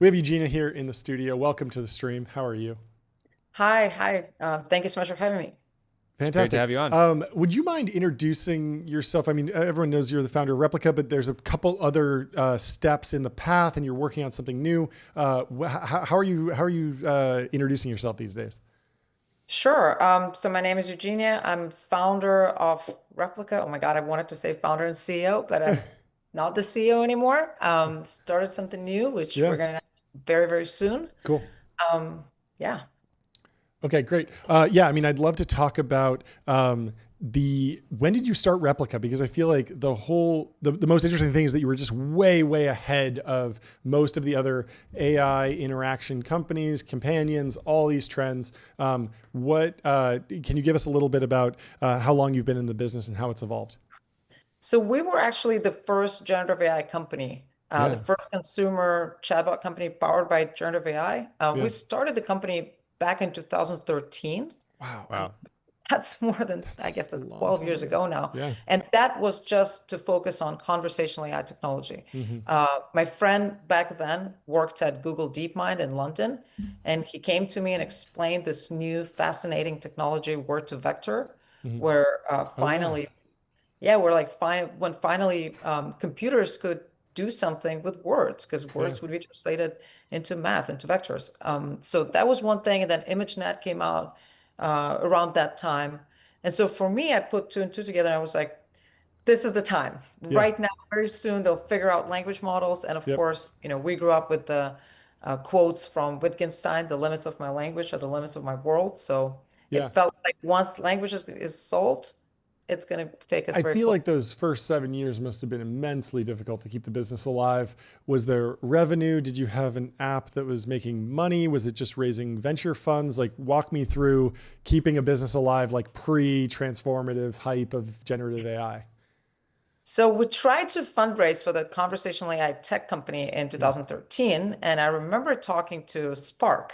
We have Eugenia here in the studio. Welcome to the stream. How are you? Hi. Thank you so much for having me. It's great to Fantastic. have you on. Would you mind introducing yourself? I mean, everyone knows you're the founder of Replica, but there's a couple other steps in the path, and you're working on something new. How are you? How are you introducing yourself these days? Sure. So my name is Eugenia. I'm founder of Replica. Oh my God, I wanted to say founder and CEO, but I'm not the CEO anymore. Started something new, which we're Yeah. gonna very, very soon. Cool. Um, yeah. Okay, great. Yeah, I mean, I'd love to talk about the when did you start Replica? Because I feel like the most interesting thing is that you were just way ahead of most of the other AI interaction companies, companions, all these trends. What can you give us a little bit about how long you've been in the business and how it's evolved? So we were actually the first generative AI company, the Yeah, first consumer chatbot company powered by generative AI. We yeah. started the company back in 2013. Wow, Wow. That's more than, I that's guess a that's long 12 time years ago. ago now. Yeah. And that was just to focus on conversational AI technology. Hmm. My friend back then worked at Google DeepMind in London, and he came to me and explained this new fascinating technology, word to vector, Hmm. where Oh yeah. finally, yeah, we're like when finally computers could do something with words because Yeah. words would be translated into math, into vectors. So that was one thing. And then ImageNet came out around that time. And so for me, I put two and two together and I was like, this is the time. Yeah. Right now, very soon, they'll figure out language models. And of Yep. course, we grew up with the quotes from Wittgenstein, the limits of my language are the limits of my world. So Yeah. it felt like once language is solved, it's going to take us I very feel like close. those first 7 years must have been immensely difficult to keep the business alive. Was there revenue? Did you have an app that was making money? Was it just raising venture funds? Like, walk me through keeping a business alive, like pre transformative hype of generative AI. So we tried to fundraise for the conversational AI tech company in Yeah. 2013, and I remember talking to Spark,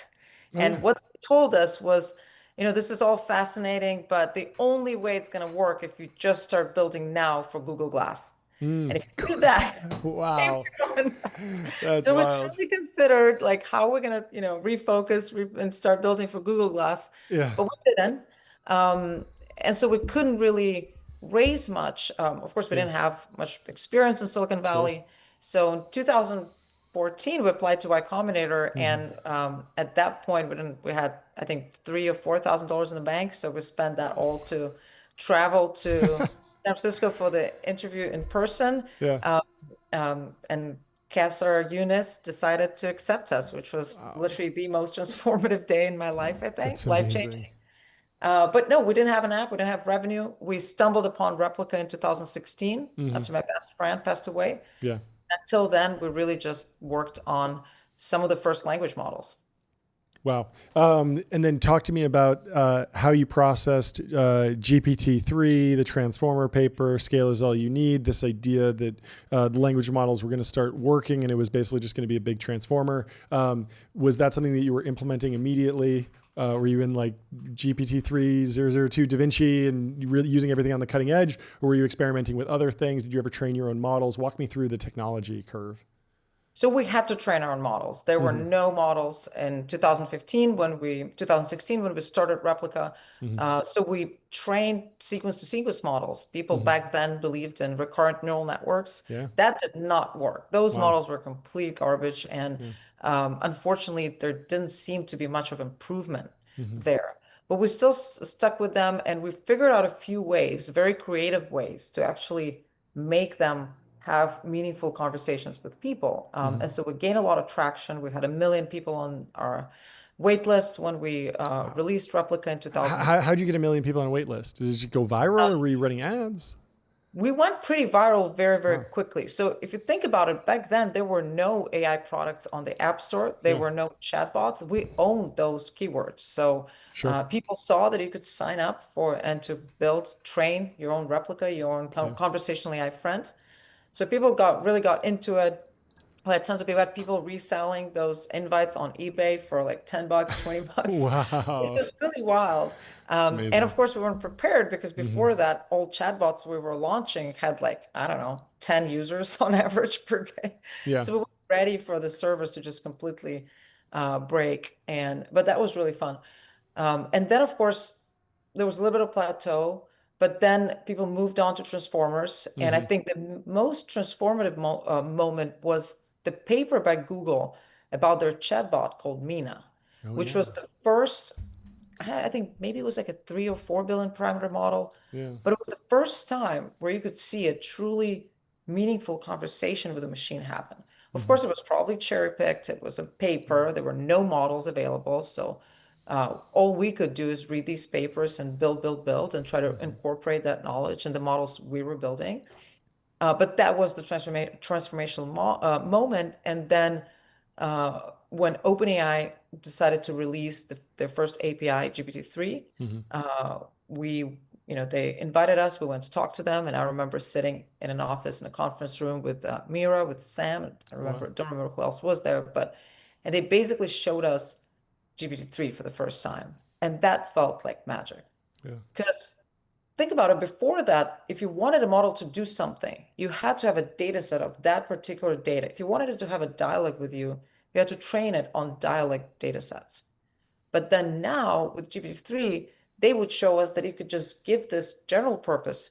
Oh, and yeah. what they told us was, this is all fascinating, but the only way it's going to work if you just start building now for Google Glass. Mm. And if you do that, Wow. people go nuts. That's So we wild. really considered like how we're going to, refocus and start building for Google Glass, Yeah. but we didn't. And so we couldn't really raise much. Of course, we Yeah. didn't have much experience in Silicon Sure. Valley. So in 2014, we applied to Y Combinator, Hmm. and at that point, we had I think $3,000 or $4,000 in the bank. So we spent that all to travel to San Francisco for the interview in person. Yeah. Um, and Kessler Eunice decided to accept us, which was Wow. literally the most transformative day in my life, I think, That's life amazing. changing. But no, we didn't have an app. We didn't have revenue. We stumbled upon Replica in 2016 Hmm. after my best friend passed away. Yeah. Until then, we really just worked on some of the first language models. Wow. And then talk to me about how you processed GPT-3, the transformer paper, scale is all you need, this idea that the language models were going to start working and it was basically just going to be a big transformer. Was that something that you were implementing immediately? Were you in like GPT-3, 002 Da Vinci and really using everything on the cutting edge? Or were you experimenting with other things? Did you ever train your own models? Walk me through the technology curve. So we had to train our own models. There were Hmm. no models in 2016 when we started Replica. Hmm. So we trained sequence to sequence models. People Hmm. back then believed in recurrent neural networks. Yeah. That did not work. Those Wow. models were complete garbage. And Yeah. unfortunately, there didn't seem to be much of improvement Hmm. there. But we still stuck with them and we figured out a few ways, very creative ways to actually make them have meaningful conversations with people. Hmm. And so we gained a lot of traction. We had 1 million people on our wait list when we Wow. released Replica in 2000. How'd you get 1 million people on a wait list? Did it just go viral or were you running ads? We went pretty viral very, very Wow. quickly. So if you think about it, back then there were no AI products on the App Store. There Yeah. were no chatbots. We owned those keywords. So Sure. people saw that you could sign up for and to build, train your own replica, your own Yeah. conversational AI friend. So people really got into it. We had tons of people, had people reselling those invites on eBay for like $10, $20. It Wow. was really wild. It's And amazing. of course, we weren't prepared because Hmm. before that, all chatbots we were launching had like, I don't know, 10 users on average per day. Yeah. So we weren't ready for the servers to just completely break. But that was really fun. And then, of course, there was a little bit of plateau, but then people moved on to transformers. And I Hmm. think the most transformative moment was the paper by Google about their chatbot called Mina, Oh which yeah. was the first, I think maybe it was like a 3 or 4 billion parameter model, Yeah. but it was the first time where you could see a truly meaningful conversation with a machine happen. Of Hmm. course, it was probably cherry picked. It was a paper. There were no models available. So all we could do is read these papers and build, build, build, and try to Hmm. incorporate that knowledge in the models we were building. But that was the transformational moment. And then when OpenAI decided to release their first API, GPT-3, Hmm. we, they invited us. We went to talk to them, and I remember sitting in an office in a conference room with Mira, with Sam. And Wow. don't remember who else was there, and they basically showed us GPT-3 for the first time, and that felt like magic. Yeah. Because think about it, before that, if you wanted a model to do something, you had to have a data set of that particular data. If you wanted it to have a dialogue with you had to train it on dialect data sets. But then now with GPT-3, they would show us that you could just give this general purpose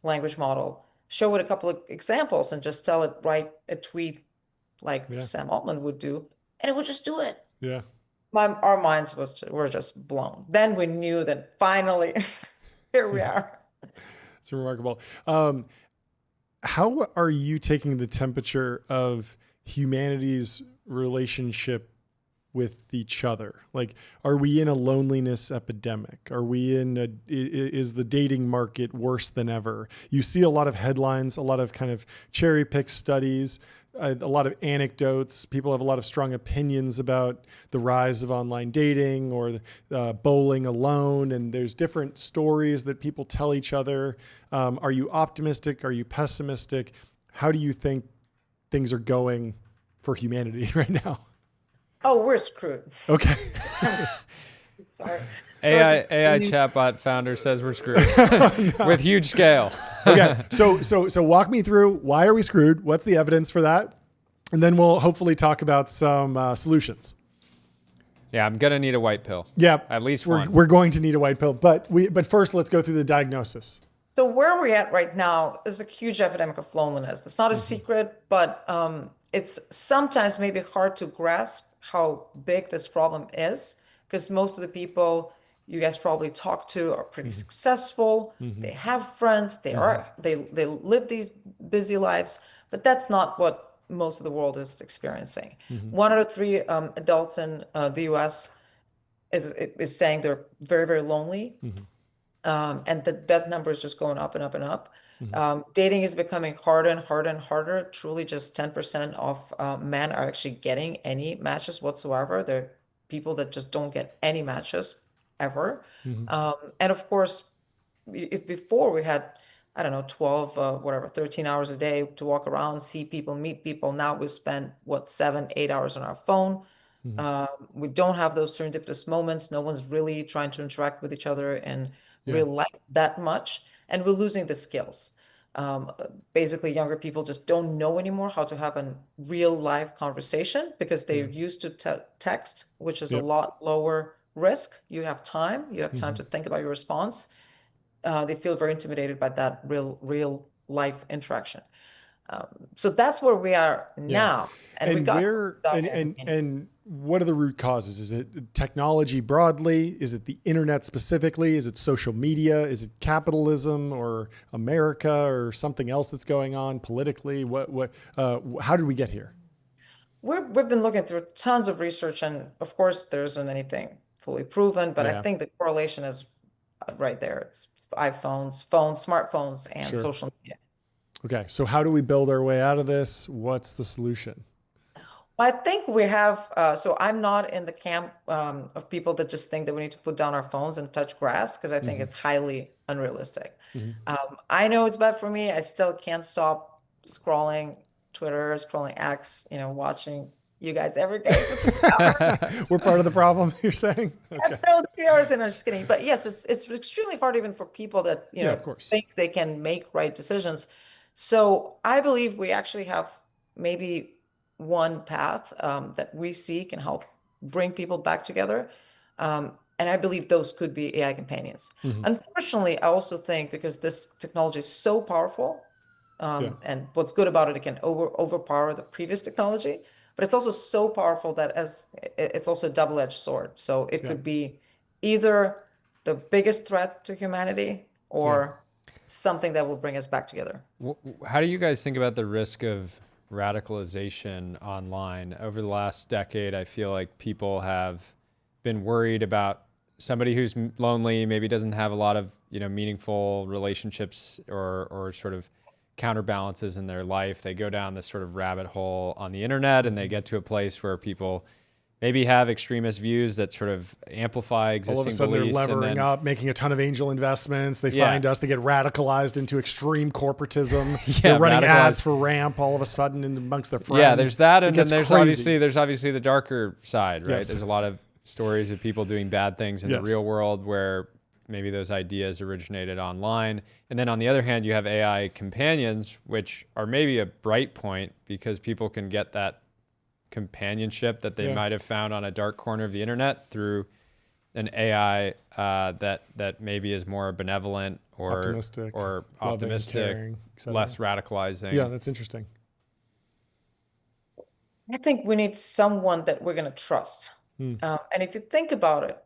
language model, show it a couple of examples, and just tell it write a tweet like Yeah. Sam Altman would do, and it would just do it. Yeah. Our minds were just blown. Then we knew that finally, here we are. It's remarkable. How are you taking the temperature of humanity's relationship with each other? Like, are we in a loneliness epidemic? Are we in is the dating market worse than ever? You see a lot of headlines, a lot of kind of cherry picked studies, a lot of anecdotes. People have a lot of strong opinions about the rise of online dating or bowling alone. And there's different stories that people tell each other. Are you optimistic? Are you pessimistic? How do you think things are going for humanity right now? Oh, we're screwed. Okay. I'm sorry. Sorry to AI continue. chatbot founder says we're screwed with huge scale. Okay. So walk me through, why are we screwed? What's the evidence for that? And then we'll hopefully talk about some solutions. Yeah, I'm gonna need a white pill. Yeah. At least we're, one. We're going to need a white pill, but first let's go through the diagnosis. So where we're at right now is a huge epidemic of loneliness. It's not a Mm-hmm. secret, but it's sometimes maybe hard to grasp how big this problem is because most of the people you guys probably talk to are pretty Mm-hmm. successful. Mm-hmm. They have friends. Mm-hmm. They live these busy lives, but that's not what most of the world is experiencing. Mm-hmm. 1 out of 3 adults in the U.S. is saying they're very, very lonely. Mm-hmm. And that number is just going up and up and up. Mm-hmm. Dating is becoming harder and harder and harder. Truly, just 10% of men are actually getting any matches whatsoever. They're people that just don't get any matches ever. Mm-hmm. And of course, if before we had, I don't know, 12, whatever, 13 hours a day to walk around, see people, meet people. Now we spend, what, 7, 8 hours on our phone. Mm-hmm. We don't have those serendipitous moments. No one's really trying to interact with each other in Yeah. real life that much. And we're losing the skills. Um, Basically, younger people just don't know anymore how to have a real life conversation because Yeah. they're used to text, which is a Yep. lot lower risk. You have time Mm-hmm. to think about your response. They feel very intimidated by that real life interaction. So that's where we are Yeah. now, and we And got where stuck at the beginning. and what are the root causes? Is it technology broadly? Is it the internet specifically? Is it social media? Is it capitalism or America or something else that's going on politically? How did we get here? We've been looking through tons of research, and of course, there isn't anything fully proven, but I Yeah, think the correlation is right there. It's iPhones, smartphones, and sure. social media. Okay. So how do we build our way out of this? What's the solution? I think we have, so I'm not in the camp of people that just think that we need to put down our phones and touch grass because I think Mm-hmm. it's highly unrealistic. Mm-hmm. I know it's bad for me. I still can't stop scrolling Twitter, scrolling X, watching you guys every day for 3 hours. We're part of the problem, you're saying? Okay. No, 3 hours and I'm just kidding. But yes, it's extremely hard even for people that, Yeah, of course. think they can make right decisions. So I believe we actually have maybe one path that we see can help bring people back together. And I believe those could be AI companions. Hmm. Unfortunately, I also think because this technology is so powerful, Yeah. and what's good about it, it can overpower the previous technology, but it's also so powerful that it's also a double-edged sword. So it Yeah. could be either the biggest threat to humanity Yeah. or something that will bring us back together. How do you guys think about the risk of radicalization online? Over the last decade, I feel like people have been worried about somebody who's lonely, maybe doesn't have a lot of, meaningful relationships or sort of counterbalances in their life. They go down this sort of rabbit hole on the internet and they get to a place where people maybe have extremist views that sort of amplify All of a existing sudden they're beliefs. And levering then, up, making a ton of angel investments. They Yeah. find us, they get radicalized into extreme corporatism. Yeah, They're running ads radicalized. for Ramp all of a sudden and amongst their friends. Yeah, there's that, It and then gets there's crazy. obviously the darker side, right? Yes. There's a lot of stories of people doing bad things in the Yes. real world where maybe those ideas originated online. And then on the other hand, you have AI companions, which are maybe a bright point because people can get that companionship that they Yeah. might have found on a dark corner of the internet through an AI that maybe is more benevolent Optimistic, or loving, optimistic, caring, et cetera. less radicalizing. Yeah, that's interesting. I think we need someone that we're going to trust. And if you think about it,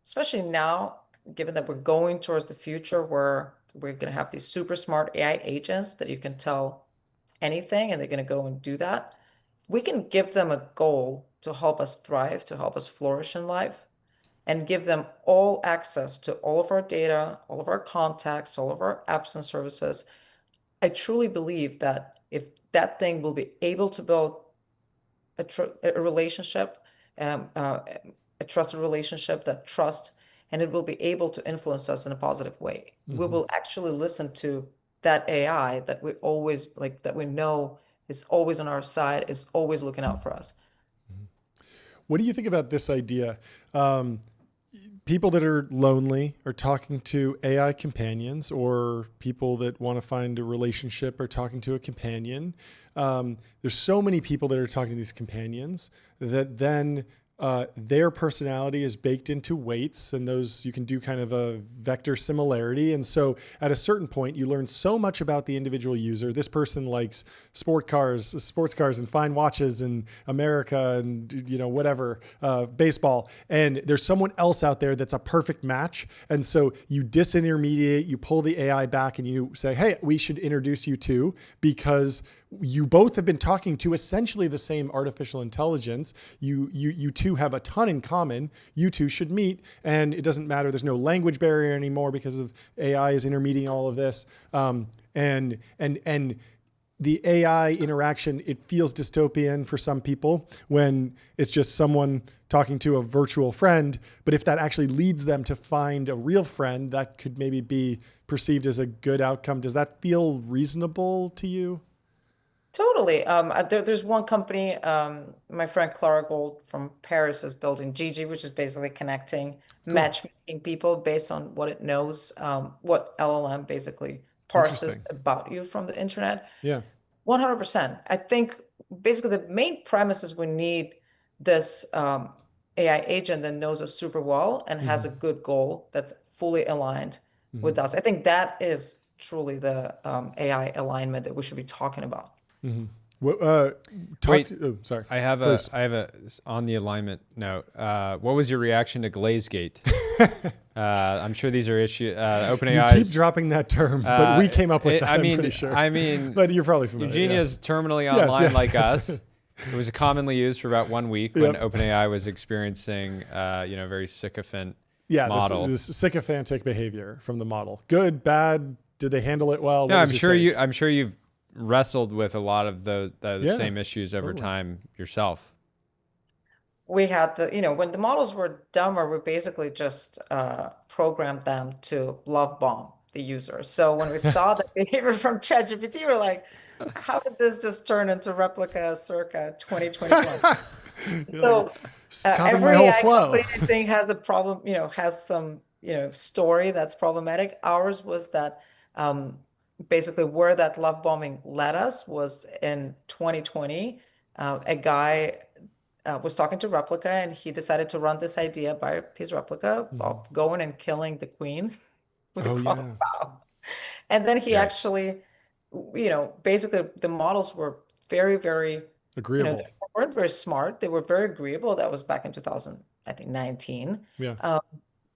especially now, given that we're going towards the future where we're going to have these super smart AI agents that you can tell anything and they're going to go and do that, we can give them a goal to help us thrive, to help us flourish in life, and give them all access to all of our data, all of our contacts, all of our apps and services. I truly believe that if that thing will be able to build a relationship, um, uh, a trusted relationship that trust, and it will be able to influence us in a positive way. We will actually listen to that AI that we always like, that we know is always on our side, is always looking out for us. What do you think about this idea? People that are lonely are talking to AI companions, or people that want to find a relationship are talking to a companion. There's so many people that are talking to these companions that then their personality is baked into weights, and those you can do kind of a vector similarity. And so at a certain point, you learn so much about the individual user. This person likes sports cars and fine watches in America and, whatever, baseball. And there's someone else out there that's a perfect match. And so you disintermediate, you pull the AI back and you say, hey, we should introduce you to, because you both have been talking to essentially the same artificial intelligence. You two have a ton in common. You two should meet, and it doesn't matter. There's no language barrier anymore because of AI is intermediating all of this. And the AI interaction, it feels dystopian for some people when it's just someone talking to a virtual friend. But if that actually leads them to find a real friend, that could maybe be perceived as a good outcome. Does that feel reasonable to you? Totally. There's one company, my friend Clara Gold from Paris is building Gigi, which is basically connecting, Cool. matchmaking people based on what it knows, what LLM basically parses Interesting. about you from the internet. Yeah. 100%. I think basically the main premise is we need this AI agent that knows us super well and has a good goal that's fully aligned with us. I think that is truly the AI alignment that we should be talking about. What, Wait, sorry. I have Please. on the alignment note. What was your reaction to Glazegate? I'm sure these are You OpenAI's. keep dropping that term, but we came up with that, I'm pretty sure. I mean, but you're probably familiar. Eugenia's Yes. terminally Yes, online yes, like yes. us. It was commonly used for about 1 week when Yep. OpenAI was experiencing, very sycophant Yeah, model. this sycophantic behavior from the model. Good, bad. Did they handle it well? No, What I'm was your sure take? I'm sure you've wrestled with a lot of the Yeah, same issues over totally. time yourself. We had when the models were dumber, we basically just programmed them to love bomb the user. So when we saw the behavior from ChatGPT, we're like, how did this just turn into replica circa 2021? You're like, So copying my every whole AI flow. company, I think, has a problem, has some, story that's problematic. Ours was that basically where that love bombing led us was in 2020. A guy was talking to Replica, and he decided to run this idea by his Replica of going and killing the queen with a Oh yeah, crossbow. And then he Yikes. actually, basically the models were very, very, they agreeable. weren't very smart. They were very agreeable. That was back in 2000, I think 19. Yeah, Um,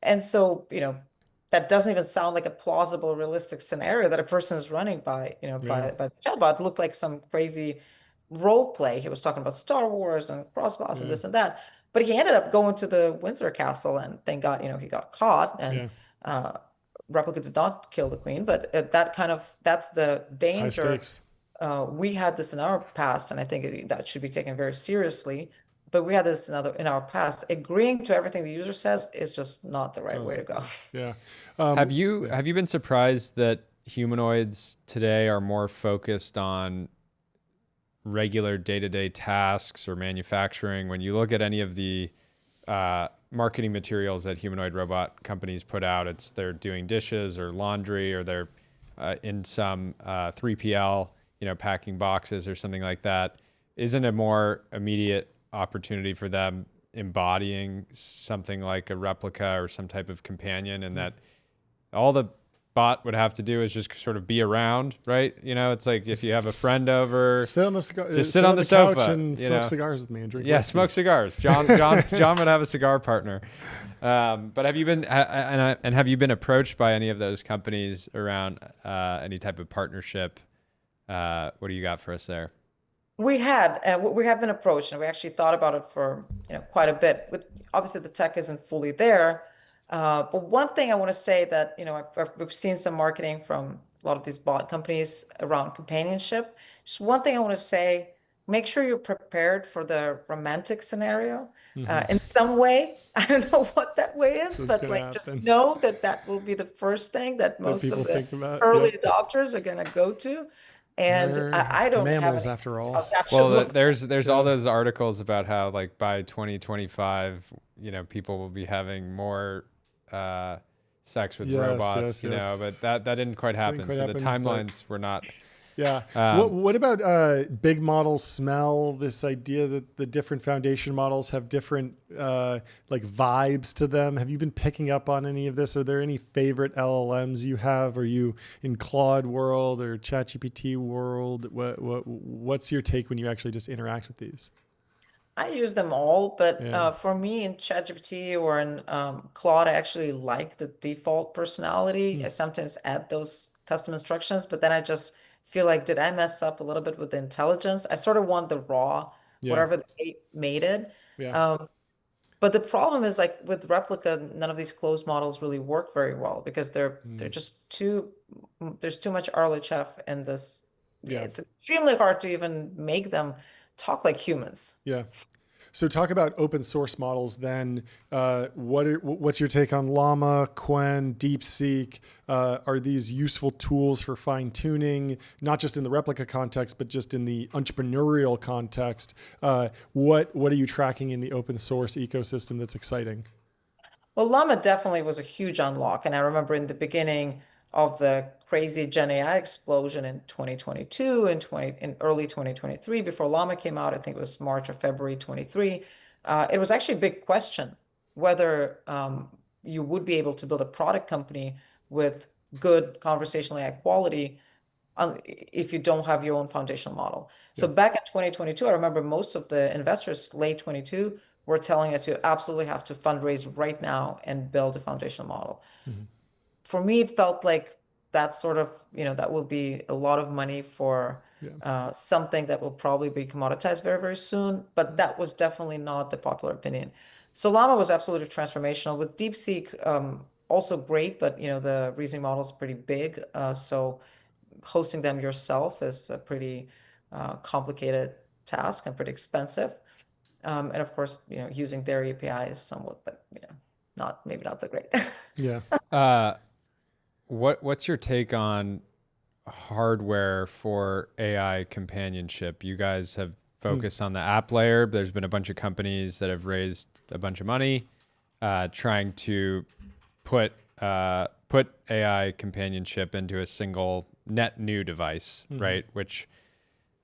and so, that doesn't even sound like a plausible, realistic scenario that a person is running by, yeah, by the chatbot. It looked like some crazy role play. He was talking about Star Wars and crossbows and yeah, this and that. But he ended up going to the Windsor Castle, and thank God, he got caught, and yeah. uh, Replica did not kill the queen. But that's the High danger. stakes. We had this in our past, and I think that should be taken very seriously. But we had this in our past. Agreeing to everything the user says is just not the right way to Doesn't go. work. Yeah. Yeah. Have you been surprised that humanoids today are more focused on regular day-to-day tasks or manufacturing? When you look at any of the marketing materials that humanoid robot companies put out, it's they're doing dishes or laundry, or they're in some 3PL, packing boxes or something like that. Isn't a more immediate opportunity for them embodying something like a replica or some type of companion, and that all the bot would have to do is just sort of be around, right? It's like if you have a friend over, Sit on the cigar, just sit sit on the the couch sofa, and smoke cigars with me and drink yeah, whiskey. smoke cigars. John would have a cigar partner. But have you been and have you been approached by any of those companies around any type of partnership? What do you got for us there? We have been approached, and we actually thought about it for quite a bit. With obviously the tech isn't fully there, but one thing I want to say that we've seen some marketing from a lot of these bot companies around companionship. Just one thing I want to say: make sure you're prepared for the romantic scenario in some way. I don't know what that way is, That's but gonna like just happen. know that will be the first thing that That most people of the think about. early Yep. adopters are going to go to. And They're I don't have mammals any after all. of that should Well, look like. there's all Yeah. those articles about how like by 2025, people will be having more sex with Yes. robots, Yes. but Yes. that didn't quite Didn't happen. quite So the happen, but timelines were not. yeah. Um, What about big models smell? This idea that the different foundation models have different like vibes to them. Have you been picking up on any of this? Are there any favorite LLMs you have? Are you in Claude world or ChatGPT world? What's your take when you actually just interact with these? I use them all, but Yeah. for me in ChatGPT or in Claude, I actually like the default personality. Hmm. I sometimes add those custom instructions, but then I just feel like, did I mess up a little bit with the intelligence? I sort of want the raw, Yeah. whatever they made it. Yeah. Um, but the problem is like with Replica, none of these closed models really work very well because they're Hmm. just there's too much RLHF in this. Yeah. It's extremely hard to even make them talk like humans. Yeah. So talk about open source models then. What's your take on Llama, Quen, DeepSeek? Are these useful tools for fine tuning, not just in the replica context, but just in the entrepreneurial context? What are you tracking in the open source ecosystem that's exciting? Well, Llama definitely was a huge unlock. And I remember in the beginning of the crazy Gen AI explosion in 2022 and in early 2023, before Llama came out, I think it was March or February 23, it was actually a big question whether you would be able to build a product company with good conversational AI quality if you don't have your own foundational model. So Yeah. back in 2022, I remember most of the investors late 22 were telling us you absolutely have to fundraise right now and build a foundational model. Mhm. For me, it felt like that sort of, that will be a lot of money for Yeah. something that will probably be commoditized very, very soon. But that was definitely not the popular opinion. So Llama was absolutely transformational. With DeepSeek, also great, but the reasoning model is pretty big. So hosting them yourself is a pretty complicated task and pretty expensive. And of course, using their API is somewhat, but maybe not so great. Yeah. uh, what's your take on hardware for AI companionship? You guys have Hmm. focused on the app layer. There's been a bunch of companies that have raised a bunch of money trying to put AI companionship into a single net new device, Mhm. right? Which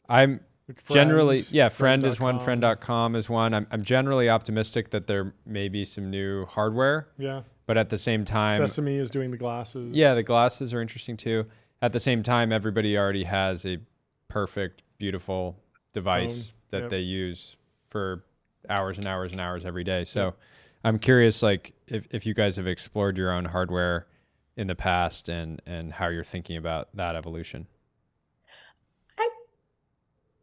I'm Like generally, yeah, friend is one, friend.com. friend.com is one. I'm generally optimistic that there may be some new hardware, Yeah. but at the same time, Sesame is doing the glasses. yeah, the glasses are interesting too. At the same time, everybody already has a perfect, beautiful device Phone. that Yep. they use for hours and hours and hours every day. So Yep. I'm curious, like, if you guys have explored your own hardware in the past and how you're thinking about that evolution. I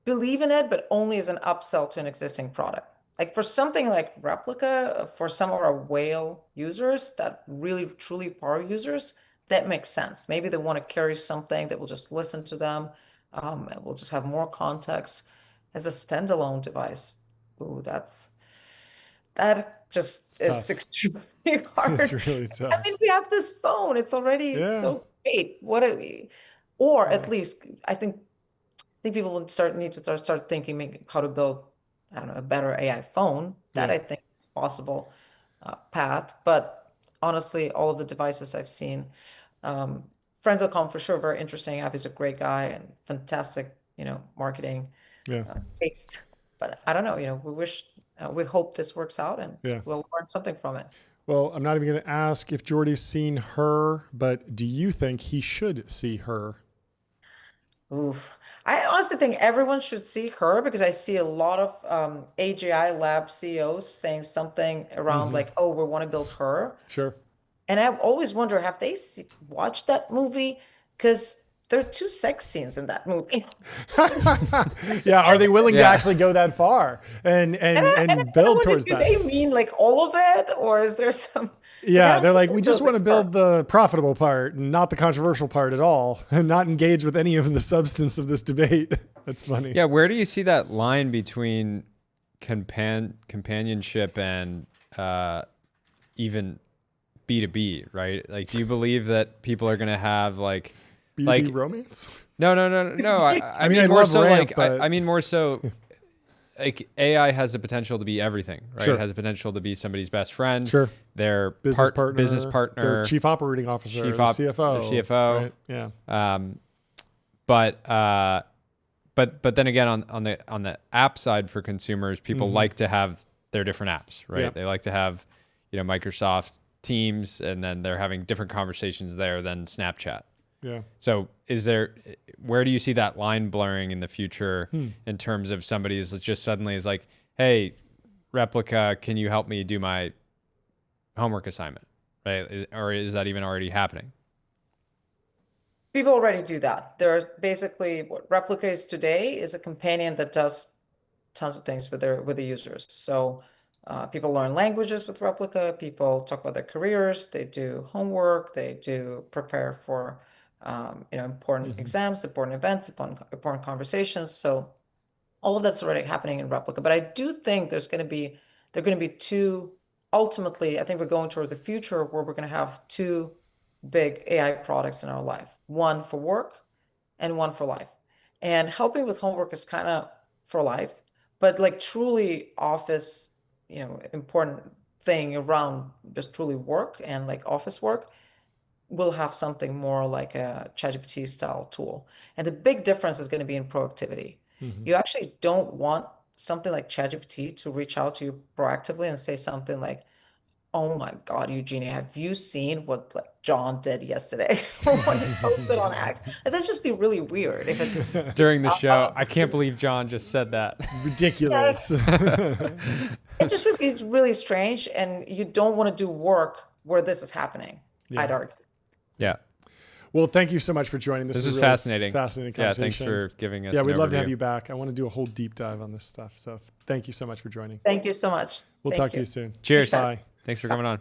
believe in it, but only as an upsell to an existing product. Like for something like Replica, for some of our whale users that really truly power users, that makes sense. Maybe they want to carry something that will just listen to them, and will just have more context as a standalone device. Ooh, that just It's is tough. extremely It's hard. really I tough. mean, we have this phone. It's already Yeah. so great. What are we? Or Yeah. at least I think people will need to start thinking maybe how to build, I don't know, a better AI phone. That Yeah. I think is a possible path. But honestly, all of the devices I've seen, um, Friends.com for sure, very interesting. Avi's a great guy and fantastic, marketing Yeah. taste. But I don't know, we hope this works out and Yeah. we'll learn something from it. Well, I'm not even going to ask if Jordy's seen her, but do you think he should see her? Oof. I honestly think everyone should see her because I see a lot of AGI lab CEOs saying something around Mm-hmm. like, oh, we want to build her. Sure. And I always wonder, have they watched that movie? Because there are two sex scenes in that movie. Yeah. Are they willing to Yeah. actually go that far and And I build wonder, towards do that? they mean like all of it? Or is there some, because I Yeah, don't they're think like, they're we just want to building her. build the profitable part and not the controversial part at all, and not engage with any of the substance of this debate. That's funny. Yeah, where do you see that line between companionship and even B2B, right? Like, do you believe that people are going to have like B2B romance. no. I mean, mean I more love so Ramp, like but I mean more so like AI has the potential to be everything, right? Sure. It has the potential to be somebody's best friend, Sure. their Business business their partner, chief operating officer, chief CFO, CFO. right? Yeah. But then again, on the app side for consumers, people Mm-hmm. like to have their different apps, right? Yeah. They like to have, Microsoft Teams, and then they're having different conversations there than Snapchat. Yeah. So where do you see that line blurring in the future in terms of somebody is just suddenly is like, hey, Replica, can you help me do my homework assignment, right? Or is that even already happening? People already do that. There's basically what Replica is today is a companion that does tons of things with the users. So people learn languages with Replica. People talk about their careers. They do homework. They do prepare for important Mm-hmm. exams, important events, important conversations. So all of that's already happening in Replica. But I do think there are going to be two. Ultimately, I think we're going towards the future where we're going to have two big AI products in our life, one for work and one for life. And helping with homework is kind of for life, but like truly office, important thing around just truly work and like office work will have something more like a ChatGPT style tool. And the big difference is going to be in productivity. Mm-hmm. You actually don't want something like ChatGPT to reach out to you proactively and say something like, oh my God, Eugenia, have you seen what like John did yesterday or what he posted on X? Like, that'd just be really weird if it During the show, I can't believe John just said that. Ridiculous. it just would be really strange, and you don't want to do work where this is happening, Yeah. I'd argue. Yeah. Well, thank you so much for joining. This This is is really fascinating. Fascinating Yeah, conversation. thanks for giving us Yeah, an we'd love to have overview. you back. I want to do a whole deep dive on this stuff. So thank you so much for joining. Thank you so much. We'll Thank talk to you soon. Cheers. Bye. Thanks for coming on.